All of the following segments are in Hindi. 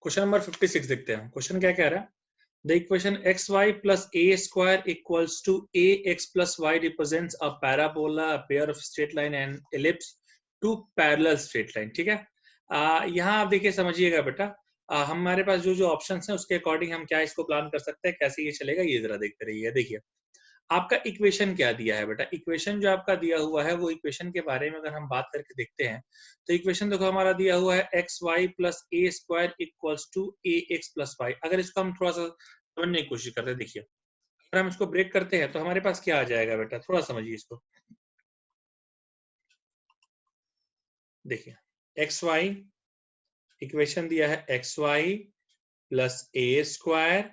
क्वेश्चन नंबर 56 देखते हैं। क्वेश्चन क्या कह रहा है? The equation x y plus a square equals to a x plus y represents a parabola, a pair of straight line and ellipse, two parallel straight line. ठीक है, यहाँ आप देखिए, समझिएगा बेटा। हमारे पास जो जो ऑप्शन है उसके अकॉर्डिंग हम क्या इसको प्लान कर सकते हैं, कैसे ये चलेगा, ये जरा देखते रहिए। देखिए आपका इक्वेशन क्या दिया है बेटा। इक्वेशन जो आपका दिया हुआ है वो इक्वेशन के बारे में अगर हम बात करके देखते हैं तो इक्वेशन देखो हमारा दिया हुआ है x y plus a square equals to a x plus y. अगर इसको हम थोड़ा सा समझने की कोशिश करते हैं, देखिए अगर हम इसको ब्रेक करते हैं तो हमारे पास क्या आ जाएगा बेटा, थोड़ा समझिए इसको। देखिए एक्स वाई, इक्वेशन दिया है x y plus a square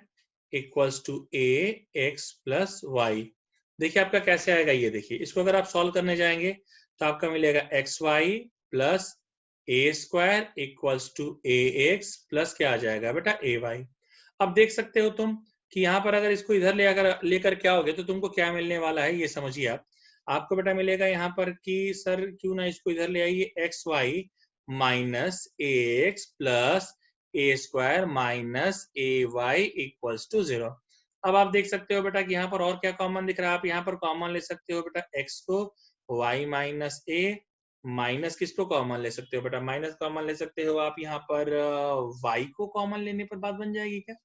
equals to a x plus y. देखिए आपका कैसे आएगा, ये देखिए इसको अगर आप सॉल्व करने जाएंगे तो आपका मिलेगा x y plus a square equals to a x plus क्या आ जाएगा बेटा, ए वाई। अब देख सकते हो तुम कि यहाँ पर अगर इसको इधर लेकर क्या हो गया तो तुमको क्या मिलने वाला है, ये समझिए आप। आपको बेटा मिलेगा यहाँ पर कि सर क्यों ना इसको इधर ले आइए, x y minus a x plus a square minus a y equals to 0। अब आप देख सकते हो बेटा कि यहाँ पर और क्या कॉमन दिख रहा है, आप यहाँ पर कॉमन ले सकते हो बेटा x को, y माइनस ए, माइनस किसको कॉमन ले सकते हो बेटा, माइनस कॉमन ले सकते हो आप यहाँ पर y को कॉमन लेने पर बात बन जाएगी क्या?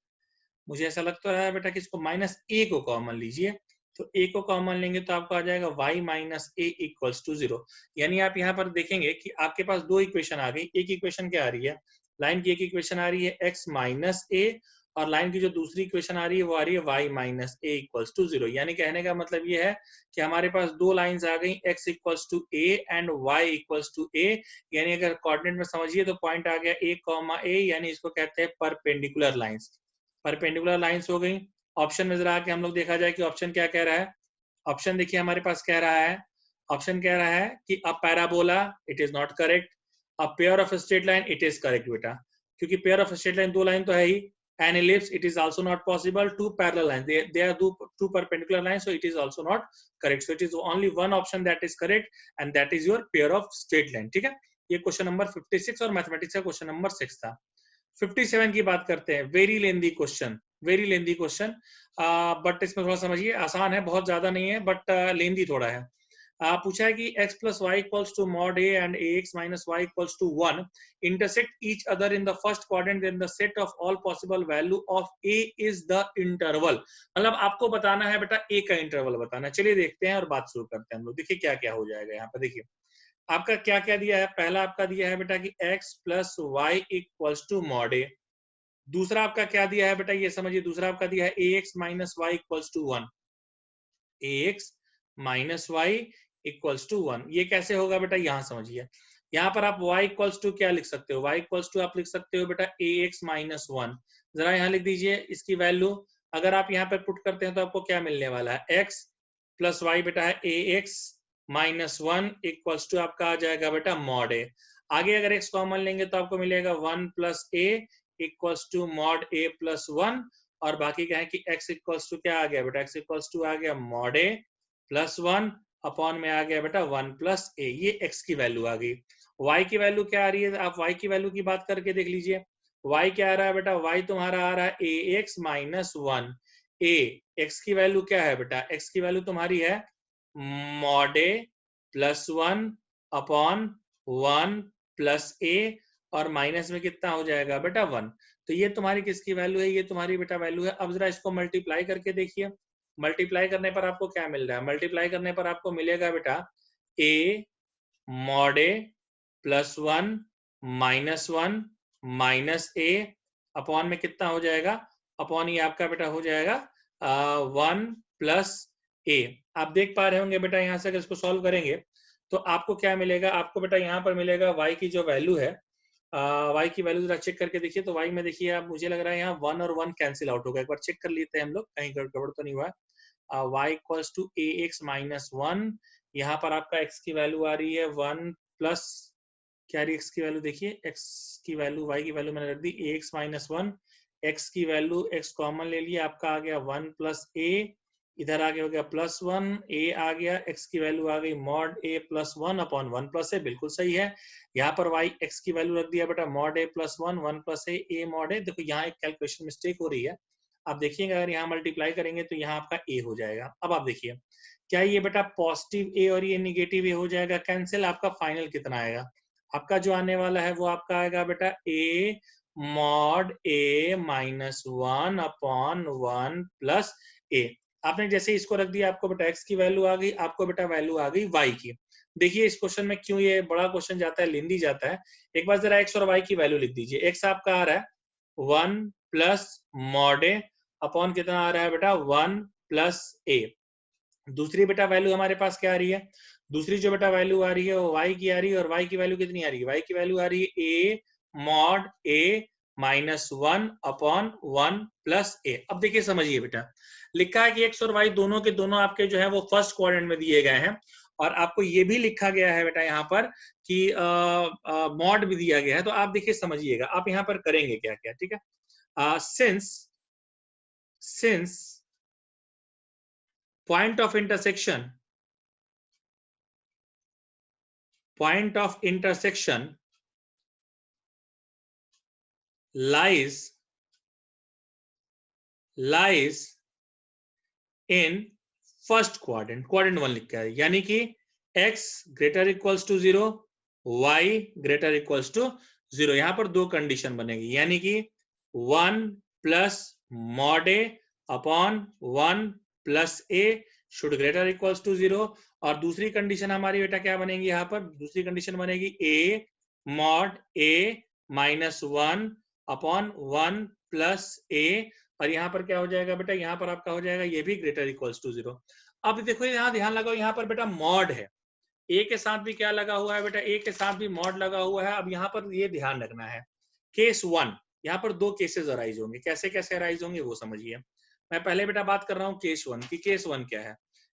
मुझे ऐसा लग तो रहा है बेटा कि इसको माइनस ए को कॉमन लीजिए, तो ए को कॉमन लेंगे तो आपको आ जाएगा y minus a equals to 0। यानी आप यहाँ पर देखेंगे कि आपके पास दो इक्वेशन आ गई। एक इक्वेशन क्या आ रही है, लाइन की एक इक्वेशन आ रही है x माइनस ए, और लाइन की जो दूसरी इक्वेशन आ रही है वो आ रही है y minus a equals to 0। यानी कहने का मतलब ये है कि हमारे पास दो लाइंस आ गई, x equals to a and y equals to a. यानी अगर कोऑर्डिनेट में समझिए तो पॉइंट आ गया a कॉमा a, यानी इसको कहते हैं परपेंडिकुलर लाइंस। परपेंडिकुलर लाइंस हो गई। ऑप्शन में जरा आके हम लोग देखा जाए कि ऑप्शन क्या कह रहा है। ऑप्शन देखिए हमारे पास कह रहा है, ऑप्शन कह रहा है कि a parabola, it is not correct. A pair of straight line, it is correct बेटा, क्योंकि पेयर ऑफ स्ट्रेट लाइन दो लाइन तो है ही। An ellipse, it is also not possible. Two parallel line, they are two perpendicular line, so it is also not correct. So it is only one option that is correct and that is your pair of straight line. ठीक है, ये क्वेश्चन नंबर 56 और मैथमेटिक्स का क्वेश्चन नंबर 6 था। 57 की बात करते हैं। Very lengthy question, very lengthy question, but इसमें थोड़ा समझिए, आसान है, बहुत ज्यादा नहीं है, बट लेंदी थोड़ा है। पूछा है कि x plus y equals to mod a and ax minus y equals to 1 intersect each other in the first quadrant, then the set of all possible value of a is the interval। मतलब आपको बताना है बेटा a का इंटरवल बताना है। चलिए देखते हैं और बात शुरू करते हैं हम लोग। देखिए क्या क्या हो जाएगा यहाँ पर। देखिए आपका क्या क्या दिया है, पहला आपका दिया है बेटा कि x plus y equals to mod a। दूसरा आपका क्या दिया है बेटा, ये समझिए, दूसरा आपका दिया है ax minus y equals to 1, ax minus y equals to 1। ये कैसे होगा बेटा, यहां समझिए। यहाँ पर आप y इक्वल्स टू क्या लिख सकते हो, y इक्वल्स टू आप लिख सकते हो बेटा ax माइनस 1। जरा यहाँ लिख दीजिए इसकी वैल्यू। अगर आप यहाँ पर पुट करते हैं तो आपको क्या मिलने वाला है, x प्लस वाई बेटा है ax माइनस 1 इक्वल्स टू आपका आ जाएगा बेटा मॉड a। आगे अगर x कॉमन लेंगे तो आपको मिलेगा 1 plus a equals to mod a plus 1, और बाकी क्या है कि x इक्वल्स टू क्या आ गया बेटा, x इक्वल्स टू आ गया मॉड a प्लस 1 अपॉन में आ गया बेटा 1 प्लस ए। ये x की वैल्यू आ गई। y की वैल्यू क्या आ रही है, आप y की वैल्यू की बात करके देख लीजिए। y क्या आ रहा है बेटा, y तुम्हारा आ रहा है ax माइनस 1। a, x की वैल्यू क्या है बेटा, x की वैल्यू तुम्हारी है mod a plus 1 upon 1 plus a, और माइनस में कितना हो जाएगा बेटा 1। तो ये तुम्हारी किसकी वैल्यू है, ये तुम्हारी बेटा वैल्यू है। अब जरा इसको मल्टीप्लाई करके देखिए। मल्टीप्लाई करने पर आपको क्या मिल रहा है, मल्टीप्लाई करने पर आपको मिलेगा बेटा a mod a plus 1 minus 1 minus a upon में कितना हो जाएगा, अपॉन ये आपका बेटा हो जाएगा 1 प्लस a। आप देख पा रहे होंगे बेटा यहाँ से अगर इसको सॉल्व करेंगे तो आपको क्या मिलेगा, आपको बेटा यहाँ पर मिलेगा y की जो वैल्यू है, y की वैल्यू जरा चेक करके देखिए। तो y में देखिए आप, मुझे लग रहा है यहाँ 1 और 1 कैंसिल आउट होगा। एक बार चेक कर लेते हैं हम लोग, कहीं गड़बड़ तो नहीं हुआ। y equals to a x minus 1, यहाँ पर आपका x की वैल्यू आ रही है 1 प्लस, क्या रही x की वैल्यू, देखिए x की वैल्यू, y की वैल्यू मैंने रख दी ए एक्स माइनस 1, x की वैल्यू x कॉमन ले लिया, आपका आ गया 1 प्लस a इधर आगे हो गया +1, a आ गया, x की वैल्यू आ गई mod a plus 1 upon 1 plus a, बिल्कुल सही है। यहाँ पर y x की वैल्यू रख दिया बेटा mod a plus 1 1 plus a mod a। देखो यहाँ एक कैलकुलेशन मिस्टेक हो रही है, आप देखिएगा अगर यहाँ मल्टीप्लाई करेंगे तो यहाँ आपका a हो जाएगा। अब आप देखिए क्या ये बेटा पॉजिटिव a और ये निगेटिव a हो जाएगा कैंसिल, आपका फाइनल कितना आएगा? आपका जो आने वाला है वो आपका आएगा बेटा a mod a minus 1 upon 1 plus a। आपने जैसे इसको रख दिया आपको बेटा x की वैल्यू आ गई, आपको बेटा वैल्यू आ गई y की। देखिए इस क्वेश्चन में क्यों ये बड़ा क्वेश्चन जाता है, लेंदी जाता है, एक बार जरा x और y की वैल्यू लिख दीजिए। x आपका आ रहा है 1 प्लस मॉड a अपॉन कितना आ रहा है बेटा 1 प्लस a। दूसरी बेटा वैल्यू हमारे पास क्या आ रही है, दूसरी जो बेटा वैल्यू आ रही है वो y की आ रही है, और y की वैल्यू कितनी आ रही है, y की वैल्यू आ रही है a mod a minus 1 upon 1 plus a। अब देखिए समझिए बेटा, लिखा है कि x और y दोनों के दोनों आपके जो है वो फर्स्ट क्वाड्रेंट में दिए गए हैं, और आपको ये भी लिखा गया है बेटा यहाँ पर कि मॉड भी दिया गया है। तो आप देखिए समझिएगा आप यहाँ पर करेंगे क्या क्या, ठीक है। Since point of intersection lies in first quadrant, quadrant 1 लिखा है, यानी कि x greater equals to 0, y greater equals to 0। यहां पर दो कंडीशन बनेगी, यानी कि 1 plus mod a upon 1 plus a should greater equals to 0। और दूसरी कंडीशन हमारी बेटा क्या बनेगी, यहाँ पर दूसरी कंडीशन बनेगी a mod a minus 1 upon 1 plus a, और यहाँ पर क्या हो जाएगा बेटा, यहाँ पर आपका हो जाएगा ये भी ग्रेटर इक्वल्स टू 0। अब देखो यहाँ ध्यान लगाओ, यहाँ पर बेटा मॉड है, ए के साथ भी क्या लगा हुआ है बेटा, ए के साथ भी मॉड लगा हुआ है। अब यहाँ पर ये ध्यान रखना है, केस 1, यहाँ पर दो केसेस अराइज होंगे, कैसे कैसे अराइज होंगे वो समझिए। मैं पहले बेटा बात कर रहा हूँ केस 1 की। केस 1 क्या है,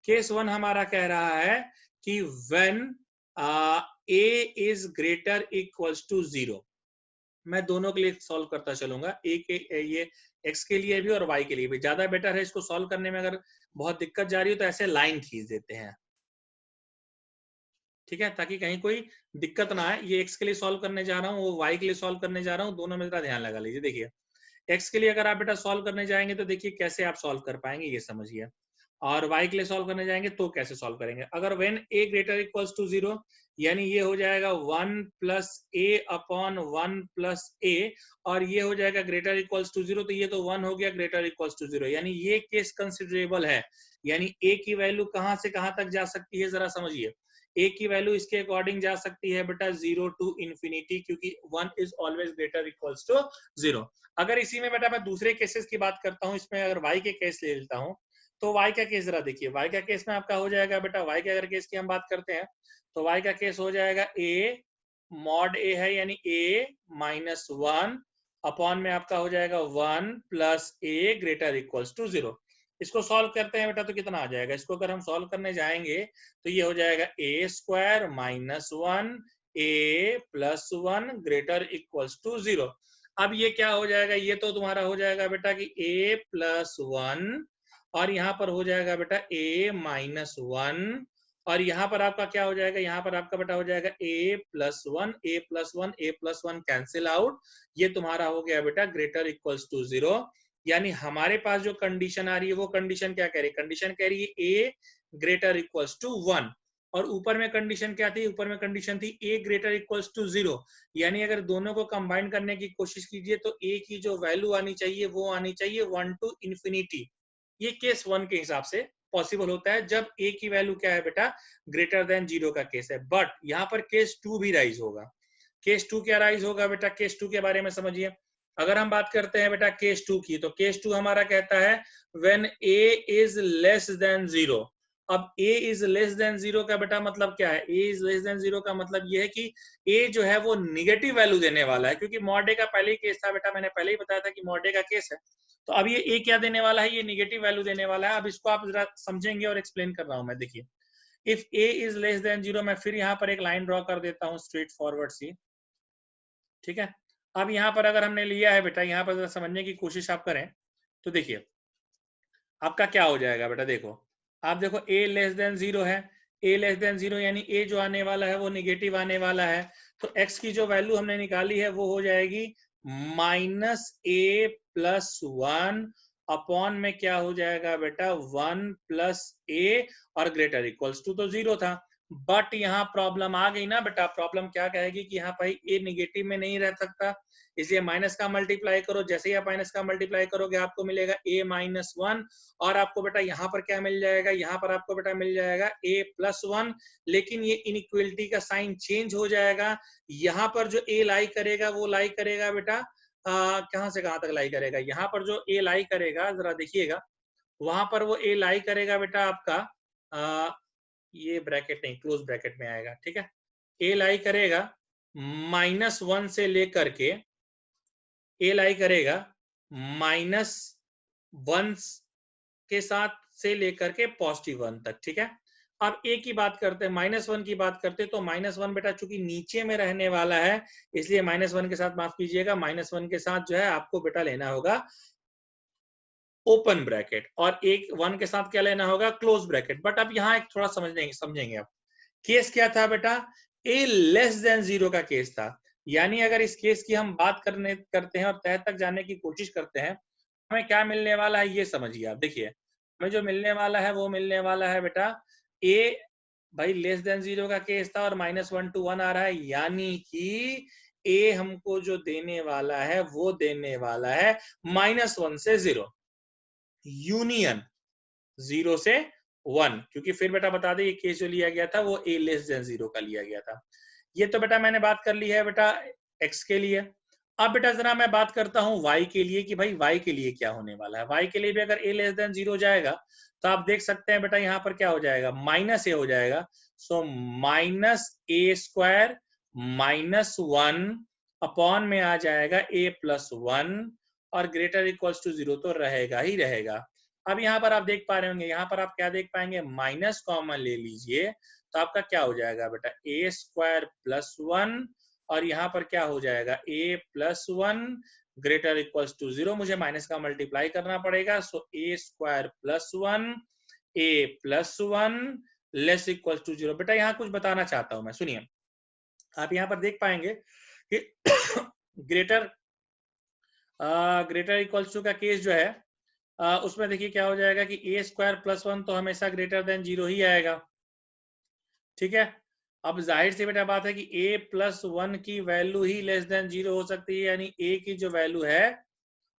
केस 1 हमारा कह रहा है कि when a is greater equals to 0। मैं दोनों के लिए सॉल्व करता चलूंगा, ए के ये x के लिए भी और y के लिए भी। ज्यादा बेटर है इसको सॉल्व करने में, अगर बहुत दिक्कत जा रही हो तो ऐसे लाइन खींच देते हैं, ठीक है, ताकि कहीं कोई दिक्कत ना आए। ये x के लिए सॉल्व करने जा रहा हूँ, वो y के लिए सॉल्व करने जा रहा हूँ, दोनों में जरा ध्यान लगा लीजिए। देखिए x के लिए अगर आप बेटा सॉल्व करने जाएंगे तो देखिए कैसे आप सॉल्व कर पाएंगे ये समझिए, और y के लिए सॉल्व करने जाएंगे तो कैसे सॉल्व करेंगे। अगर when a greater equals to 0, यानी ये हो जाएगा 1 plus a upon 1 plus a, और ये हो जाएगा ग्रेटर इक्वल्स टू 0, तो ये तो 1 हो गया ग्रेटर इक्वल्स टू 0, यानी ये केस कंसिडरेबल है। यानी a की वैल्यू कहां से कहां तक जा सकती है जरा समझिए, a की वैल्यू इसके अकॉर्डिंग जा सकती है बेटा 0 टू इंफिनिटी, क्योंकि 1 is always greater equals to 0। अगर इसी में बेटा मैं दूसरे केसेस की बात करता हूं, इसमें अगर y के केस ले लेता हूं, तो y का केस जरा देखिए। y का केस में आपका हो जाएगा बेटा, y के अगर केस की हम बात करते हैं तो y का केस हो जाएगा a मॉड a है, यानी a माइनस 1 अपॉन में आपका हो जाएगा 1 plus a greater equals to 0। इसको सॉल्व करते हैं बेटा तो कितना आ जाएगा, इसको अगर हम सॉल्व करने जाएंगे तो ये हो जाएगा a square minus 1 a plus 1 greater equals to 0। अब ये क्या हो जाएगा, ये तो तुम्हारा हो जाएगा बेटा कि a प्लस 1, और यहाँ पर हो जाएगा बेटा a माइनस 1, और यहाँ पर आपका क्या हो जाएगा, यहाँ पर आपका बेटा हो जाएगा a plus 1 a plus 1 a plus 1 cancel out, ये तुम्हारा हो गया बेटा ग्रेटर इक्वल्स टू 0। यानी हमारे पास जो कंडीशन आ रही है वो कंडीशन क्या कह रही है, कंडीशन कह रही है a ग्रेटर इक्वल्स टू 1, और ऊपर में कंडीशन क्या थी, ऊपर में कंडीशन थी a ग्रेटर इक्वल्स टू 0। यानी अगर दोनों को कंबाइन करने की कोशिश कीजिए तो a की जो वैल्यू आनी चाहिए वो आनी चाहिए 1 टू इंफिनिटी। ये केस 1 के हिसाब से पॉसिबल होता है जब a की वैल्यू क्या है बेटा, ग्रेटर देन 0 का केस है। बट यहाँ पर केस 2 भी राइज होगा। केस 2 क्या राइज होगा बेटा, केस 2 के बारे में समझिए। अगर हम बात करते हैं बेटा केस 2 की, तो केस 2 हमारा कहता है when a is less than 0। अब a इज लेस देन 0 का बेटा मतलब क्या है, a इज लेस देन 0 का मतलब ये है कि a जो है वो निगेटिव वैल्यू देने वाला है, क्योंकि मॉड a का पहले ही केस था बेटा, मैंने पहले ही बताया था कि मॉड a का केस है। तो अब ये a क्या देने वाला है, ये निगेटिव वैल्यू देने वाला है। अब इसको आप जरा समझेंगे और एक्सप्लेन कर रहा हूं मैं। देखिए if a is less than 0, मैं फिर यहाँ पर एक लाइन ड्रॉ कर देता हूँ स्ट्रेट फॉरवर्ड सी, ठीक है। अब यहाँ पर अगर हमने लिया है बेटा, यहाँ पर जरा समझने की कोशिश आप करें तो देखिए आपका क्या हो जाएगा बेटा, देखो आप देखो a लेस देन 0 है, a लेस देन 0 यानी a जो आने वाला है वो निगेटिव आने वाला है, तो x की जो वैल्यू हमने निकाली है वो हो जाएगी -a प्लस 1 अपॉन में क्या हो जाएगा बेटा 1 प्लस a और ग्रेटर इक्वल्स टू तो 0 था, बट यहाँ प्रॉब्लम आ गई ना बेटा। प्रॉब्लम क्या कहेगी कि यहाँ पर a निगेटिव में नहीं रह सकता, इसलिए माइनस का मल्टीप्लाई करो। जैसे ही आप माइनस का मल्टीप्लाई करोगे आपको मिलेगा a माइनस 1 और आपको बेटा यहाँ पर क्या मिल जाएगा, यहाँ पर आपको बेटा मिल जाएगा a प्लस 1। लेकिन ये इनइक्वलिटी का साइन चेंज हो जाएगा, यहाँ पर जो a लाई करेगा वो लाई करेगा बेटा कहाँ से कहाँ तक लाई करेगा, यहाँ पर जो a लाई करेगा जरा देखिएगा, वहां पर वो a लाई करेगा बेटा आपका ये ब्रैकेट नहीं क्लोज ब्रैकेट में आएगा, ठीक है। a लाई करेगा -1 से लेकर के a लाई करेगा -1 के साथ से लेकर के +1 तक, ठीक है। अब a की बात करते हैं, -1 की बात करते हैं, तो -1 बेटा चूंकि नीचे में रहने वाला है इसलिए -1 के साथ माफ कीजिएगा, -1 के साथ जो है आपको बेटा लेना होगा ओपन ब्रैकेट और एक 1 के साथ क्या लेना होगा क्लोज ब्रैकेट। बट अब यहाँ एक थोड़ा समझेंगे आप, केस क्या था बेटा, a लेस देन 0 का केस था, यानी अगर इस केस की हम बात करते हैं और तह तक जाने की कोशिश करते हैं, हमें क्या मिलने वाला है ये समझिए आप। देखिए हमें जो मिलने वाला है वो मिलने वाला है बेटा a भाई लेस देन 0 का केस था और -1 to 1 आ रहा है, यानी कि a हमको जो देने वाला है वो देने वाला है -1 से 0 यूनियन 0 से 1, क्योंकि फिर बेटा बता दें ये केस जो लिया गया था वो a लेस देन 0 का लिया गया था। ये तो बेटा मैंने बात कर ली है बेटा x के लिए। अब बेटा जरा मैं बात करता हूं y के लिए कि भाई y के लिए क्या होने वाला है। y के लिए भी अगर a लेस देन 0 जाएगा तो आप देख सकते हैं बेटा यहाँ पर क्या हो जाएगा, -a हो जाएगा। सो -a² -1 अपॉन में आ जाएगा a प्लस 1 और ग्रेटर इक्वल्स टू 0 तो रहेगा ही रहेगा। अब यहाँ पर आप देख पा रहे होंगे, यहाँ पर आप क्या देख पाएंगे, माइनस कॉमन ले लीजिए तो आपका क्या हो जाएगा बेटा a² प्लस 1 और यहाँ पर क्या हो जाएगा a plus 1 greater equals to 0। मुझे माइनस का मल्टीप्लाई करना पड़ेगा, so a² plus 1 a plus 1 equals इक्वल्स टू 0। बेटा यहाँ कुछ बताना चाहता हूं मैं, सुनिए। आप यहाँ पर देख पाएंगे कि ग्रेटर इक्वल्स टू का केस जो है उसमें देखिए क्या हो जाएगा कि a² प्लस 1 तो हमेशा ग्रेटर देन 0 ही आएगा, ठीक है। अब जाहिर सी बेटा बात है कि a प्लस 1 की वैल्यू ही लेस देन 0 हो सकती है, यानी a की जो वैल्यू है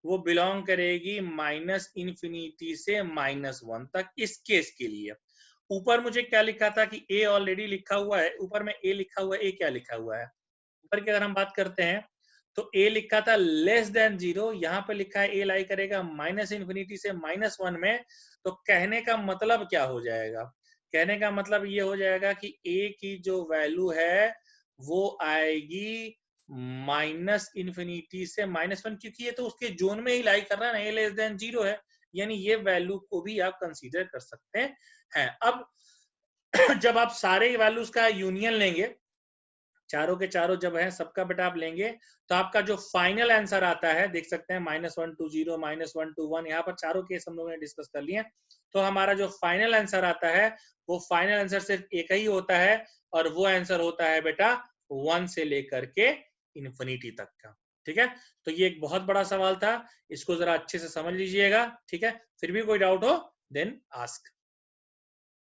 वो बिलोंग करेगी -∞ से -1 तक इस केस के लिए। ऊपर मुझे क्या लिखा था कि a ऑलरेडी लिखा हुआ है, ऊपर में a लिखा हुआ है, a क्या लिखा हुआ है ऊपर की अगर हम बात करते हैं तो a लिखा था लेस देन 0, यहाँ पे लिखा है a लाई करेगा -∞ से -1 में। तो कहने का मतलब क्या हो जाएगा, कहने का मतलब ये हो जाएगा कि a की जो वैल्यू है वो आएगी -∞ से -1, क्योंकि ये तो उसके जोन में ही लाई कर रहा है ना, a लेस देन 0 है, यानी ये वैल्यू को भी आप कंसीडर कर सकते हैं। अब जब आप सारे वैल्यूज का यूनियन लेंगे, चारों के चारों जब है सबका बेटा आप लेंगे तो आपका जो फाइनल आंसर आता है देख सकते हैं -1 to 0 -1 to 1, यहाँ पर चारों केस हम लोगों ने डिस्कस कर लिए। तो हमारा जो फाइनल आंसर आता है वो फाइनल आंसर सिर्फ एक ही होता है और वो आंसर होता है बेटा 1 से लेकर के इन्फिनिटी तक का, ठीक है। तो ये एक बहुत बड़ा सवाल था, इसको जरा अच्छे से समझ लीजिएगा, ठीक है। फिर भी कोई डाउट हो देन आस्क।